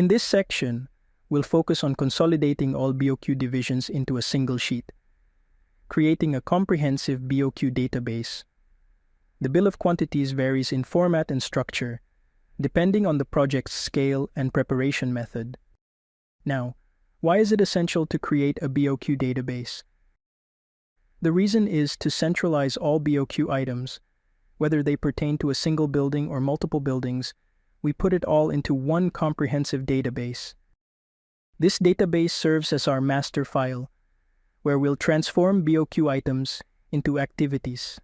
In this section, we'll focus on consolidating all BOQ divisions into a single sheet, creating a comprehensive BOQ database. The bill of quantities varies in format and structure, depending on the project's scale and preparation method. Now, why is it essential to create a BOQ database? The reason is to centralize all BOQ items, whether they pertain to a single building or multiple buildings. We put it all into one comprehensive database. This database serves as our master file, where we'll transform BOQ items into activities.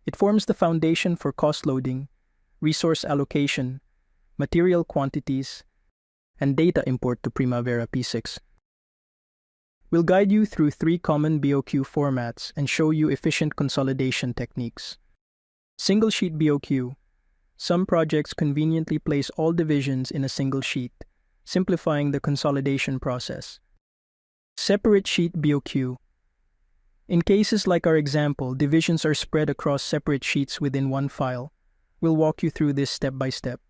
It forms the foundation for cost loading, resource allocation, material quantities, and data import to Primavera P6. We'll guide you through 3 common BOQ formats and show you efficient consolidation techniques. Single sheet BOQ. Some projects conveniently place all divisions in a single sheet, simplifying the consolidation process. Separate sheet BOQ. In cases like our example, divisions are spread across separate sheets within one file. We'll walk you through this step by step.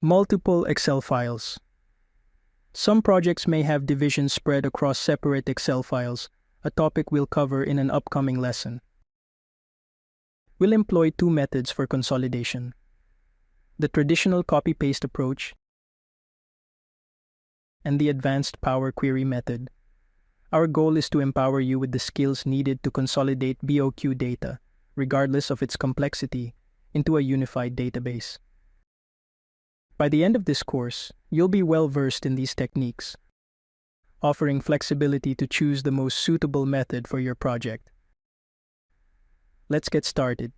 Multiple Excel files. Some projects may have divisions spread across separate Excel files, a topic we'll cover in an upcoming lesson. We'll employ 2 methods for consolidation: the traditional copy-paste approach and the advanced Power Query method. Our goal is to empower you with the skills needed to consolidate BOQ data, regardless of its complexity, into a unified database. By the end of this course, you'll be well versed in these techniques, offering flexibility to choose the most suitable method for your project. Let's get started.